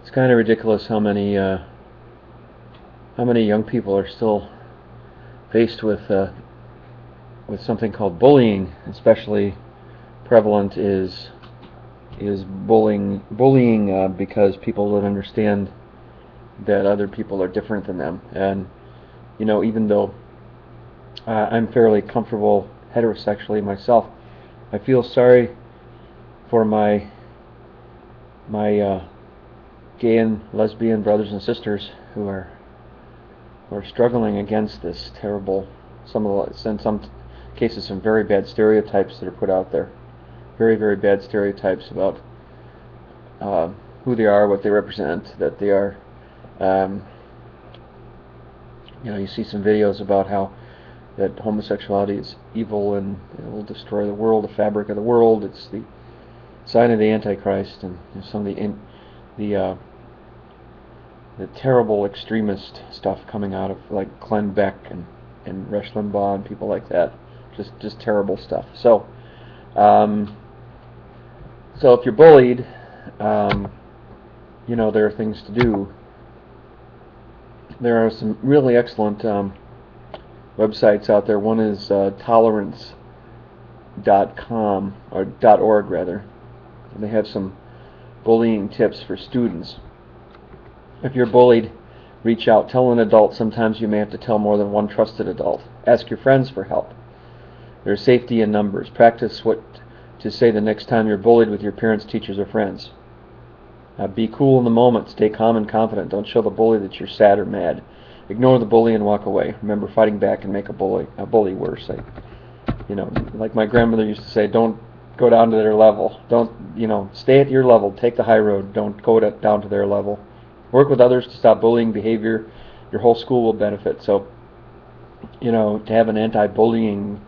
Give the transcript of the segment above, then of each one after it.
It's kind of ridiculous how many young people are still faced with something called bullying. Especially prevalent is bullying because people don't understand that other people are different than them. And even though I'm fairly comfortable heterosexually myself, I feel sorry for my gay and lesbian brothers and sisters who are struggling against this terrible, in some cases, some very bad stereotypes that are put out there. Very, very bad stereotypes about who they are, what they represent, that they are. You see some videos about how that homosexuality is evil and it will destroy the world, the fabric of the world. It's the sign of the Antichrist, and some of the terrible extremist stuff coming out of like Glenn Beck and Rush Limbaugh and people like that. Just terrible stuff. So if you're bullied, there are things to do. There are some really excellent websites out there. One is tolerance.com, or .org rather. And they have some bullying tips for students. If you're bullied, reach out. Tell an adult. Sometimes you may have to tell more than one trusted adult. Ask your friends for help. There's safety in numbers. Practice what to say the next time you're bullied with your parents, teachers, or friends. Be cool in the moment. Stay calm and confident. Don't show the bully that you're sad or mad. Ignore the bully and walk away. Remember, fighting back can make a bully worse. Like my grandmother used to say, don't go down to their level. Don't, stay at your level. Take the high road. Don't go down to their level. Work with others to stop bullying behavior. Your whole school will benefit. So, to have an anti-bullying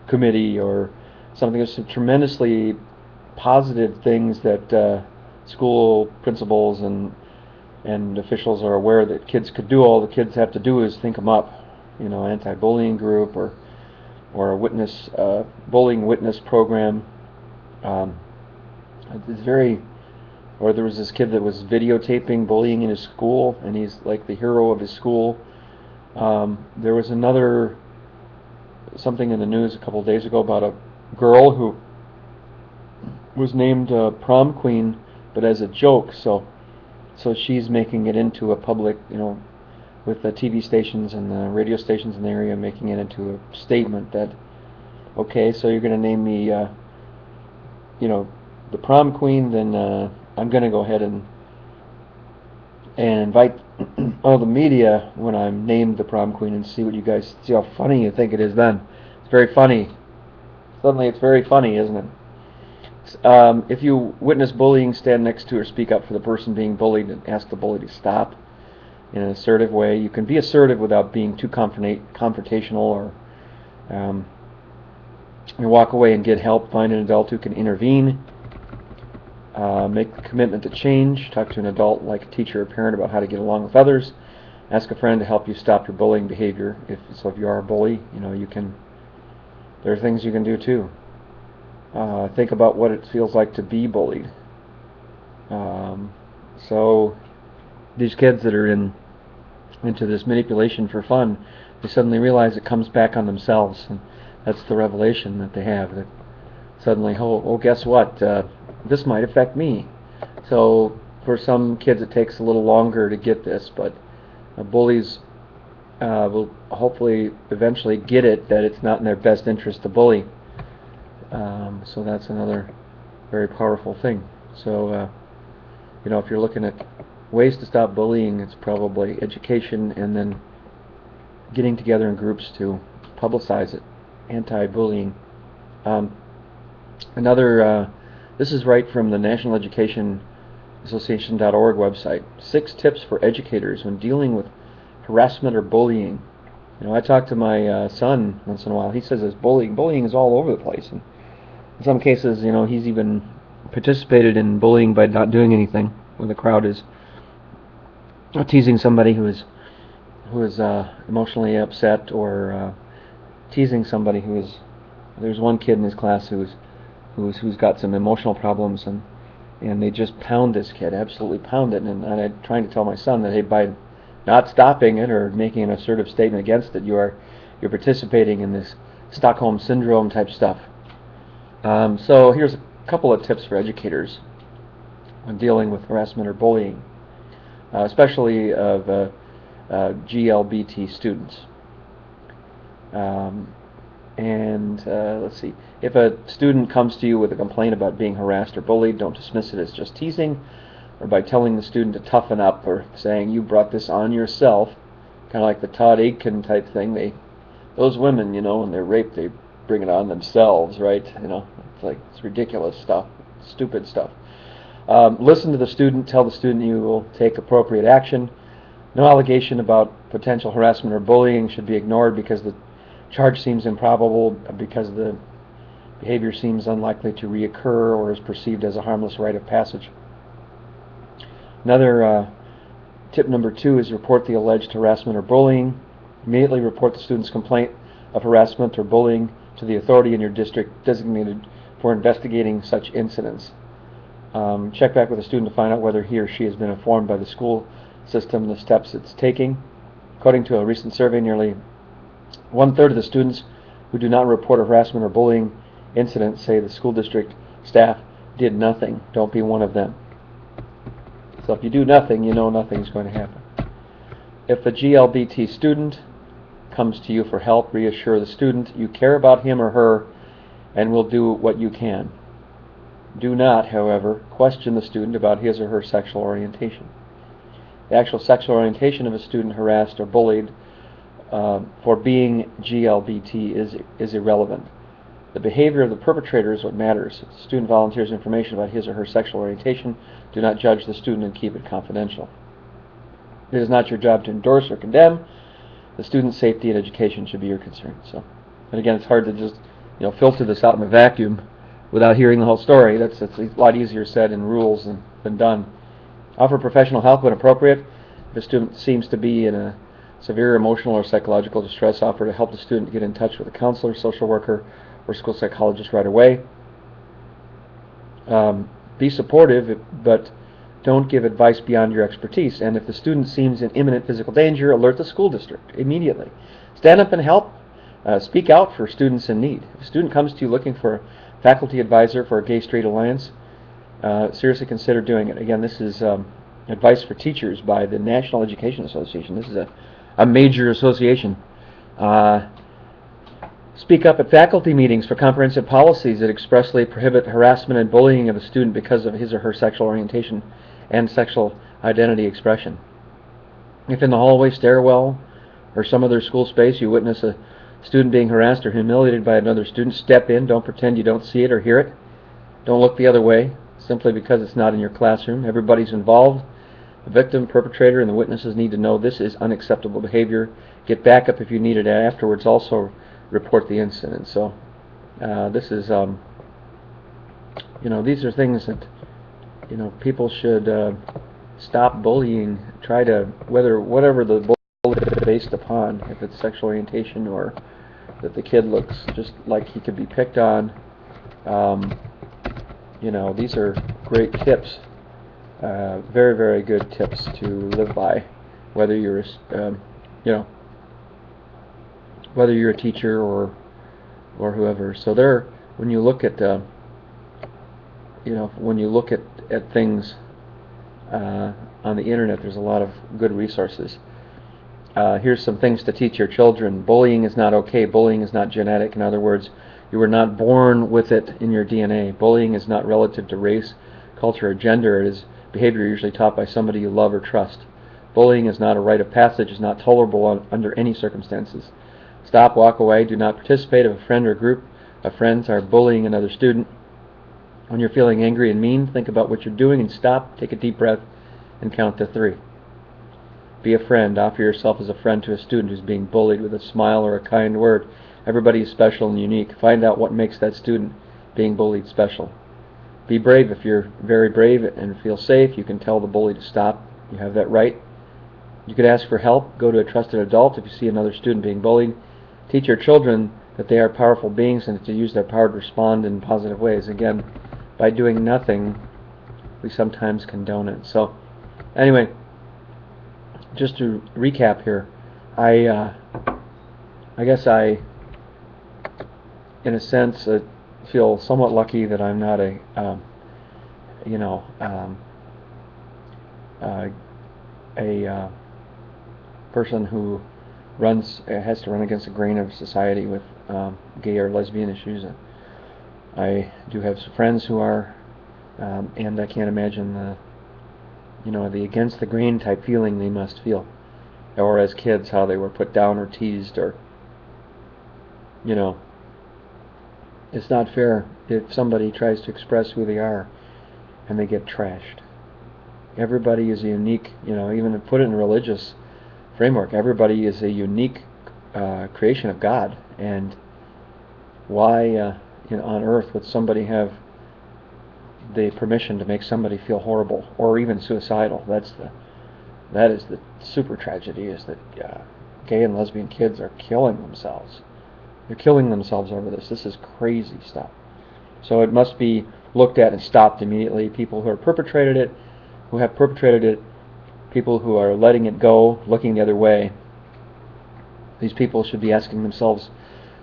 committee or something, there's some tremendously positive things that school principals and officials are aware that kids could do. All the kids have to do is think them up. Anti-bullying group or a bullying witness program. It's very. Or there was this kid that was videotaping bullying in his school, and he's like the hero of his school. There was something in the news a couple of days ago about a girl who was named prom queen, but as a joke. So she's making it into a public, with the TV stations and the radio stations in the area, making it into a statement that, okay, so you're going to name me, the prom queen, then I'm going to go ahead and invite all the media when I'm named the prom queen and see how funny you think it is then. It's very funny. Suddenly it's very funny, isn't it? If you witness bullying, stand next to or speak up for the person being bullied and ask the bully to stop in an assertive way. You can be assertive without being too confrontational, or you walk away and get help. Find an adult who can intervene. Make the commitment to change. Talk to an adult like a teacher or parent about how to get along with others. Ask a friend to help you stop your bullying behavior. If you are a bully, there are things you can do too. Think about what it feels like to be bullied. So these kids that are into this manipulation for fun, they suddenly realize it comes back on themselves, and that's the revelation that they have. That suddenly, guess what? This might affect me. So for some kids it takes a little longer to get this, but bullies will hopefully eventually get it, that it's not in their best interest to bully. So that's another very powerful thing. So if you're looking at ways to stop bullying, it's probably education and then getting together in groups to publicize it. Anti-bullying. This is right from the National Education Association.org website. 6 tips for educators when dealing with harassment or bullying. I talk to my son once in a while. He says this bullying is all over the place, and in some cases, he's even participated in bullying by not doing anything. When the crowd is teasing somebody who is emotionally upset, or teasing somebody who is. There's one kid in his class who's got some emotional problems, and they just pound this kid, absolutely pound it. And I'm trying to tell my son that, hey, by not stopping it or making an assertive statement against it, you're participating in this Stockholm Syndrome type stuff. So here's a couple of tips for educators when dealing with harassment or bullying, especially of GLBT students. Let's see. If a student comes to you with a complaint about being harassed or bullied, don't dismiss it as just teasing, or by telling the student to toughen up, or saying you brought this on yourself, kind of like the Todd Aitken type thing. Those women, when they're raped, they bring it on themselves, right? It's ridiculous stuff, stupid stuff. Listen to the student. Tell the student you will take appropriate action. No allegation about potential harassment or bullying should be ignored because the charge seems improbable, because the behavior seems unlikely to reoccur or is perceived as a harmless rite of passage. Another tip number 2 is report the alleged harassment or bullying. Immediately report the student's complaint of harassment or bullying to the authority in your district designated for investigating such incidents. Check back with the student to find out whether he or she has been informed by the school system and the steps it's taking. According to a recent survey, nearly 1/3 of the students who do not report a harassment or bullying incident say the school district staff did nothing. Don't be one of them. So if you do nothing, you know nothing's going to happen. If a GLBT student comes to you for help, reassure the student you care about him or her and will do what you can. Do not, however, question the student about his or her sexual orientation. The actual sexual orientation of a student harassed or bullied for being GLBT is irrelevant. The behavior of the perpetrator is what matters. If the student volunteers information about his or her sexual orientation, do not judge the student and keep it confidential. It is not your job to endorse or condemn. The student's safety and education should be your concern. And again, it's hard to just filter this out in a vacuum without hearing the whole story. That's a lot easier said in rules than done. Offer professional help when appropriate. If a student seems to be in a severe emotional or psychological distress, offer to help the student get in touch with a counselor, social worker, or school psychologist right away. Be supportive, but don't give advice beyond your expertise. And if the student seems in imminent physical danger, alert the school district immediately. Stand up and help. Speak out for students in need. If a student comes to you looking for a faculty advisor for a gay-straight alliance, seriously consider doing it. Again, this is advice for teachers by the National Education Association. This is a major association. Speak up at faculty meetings for comprehensive policies that expressly prohibit harassment and bullying of a student because of his or her sexual orientation and sexual identity expression. If in the hallway, stairwell, or some other school space you witness a student being harassed or humiliated by another student, step in. Don't pretend you don't see it or hear it. Don't look the other way simply because it's not in your classroom. Everybody's involved. The victim, perpetrator, and the witnesses need to know this is unacceptable behavior. Get backup if you need it afterwards. Also report the incident. So this is these are things that people should stop bullying. Try to whatever the bullying is based upon, if it's sexual orientation or that the kid looks just like he could be picked on. These are great tips, very, very good tips to live by, whether you're whether you're a teacher or whoever. So when you look at things on the internet, there's a lot of good resources. Here's some things to teach your children. Bullying is not okay. Bullying is not genetic. In other words, you were not born with it in your DNA. Bullying is not relative to race, culture, or gender. It is behavior usually taught by somebody you love or trust. Bullying is not a rite of passage. It's not tolerable under any circumstances. Stop, walk away. Do not participate if a friend or group of friends are bullying another student. When you're feeling angry and mean, think about what you're doing and stop. Take a deep breath and count to 3. Be a friend. Offer yourself as a friend to a student who's being bullied with a smile or a kind word. Everybody is special and unique. Find out what makes that student being bullied special. Be brave. If you're very brave and feel safe, you can tell the bully to stop. You have that right. You could ask for help. Go to a trusted adult if you see another student being bullied. Teach your children that they are powerful beings and to use their power to respond in positive ways. Again, by doing nothing, we sometimes condone it. So anyway, just to recap here, I guess I, in a sense, feel somewhat lucky that I'm not a, you know, a person who has to run against the grain of society with gay or lesbian issues. I do have some friends who are, and I can't imagine the against the grain type feeling they must feel, or as kids how they were put down or teased, or it's not fair if somebody tries to express who they are and they get trashed. Everybody is a unique, even to put it in a religious framework, everybody is a unique creation of God, and why on earth would somebody have the permission to make somebody feel horrible or even suicidal? That is the super tragedy, is that gay and lesbian kids are killing themselves. They're killing themselves over this. This is crazy stuff. So it must be looked at and stopped immediately. People who have perpetrated it, people who are letting it go, looking the other way, these people should be asking themselves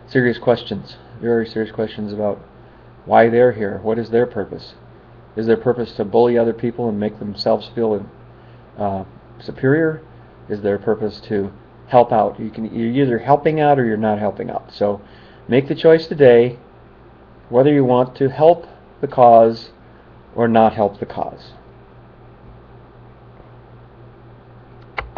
serious questions, very serious questions about why they're here. What is their purpose? Is their purpose to bully other people and make themselves feel superior? Is their purpose to help out? You're either helping out or you're not helping out. So make the choice today whether you want to help the cause or not help the cause.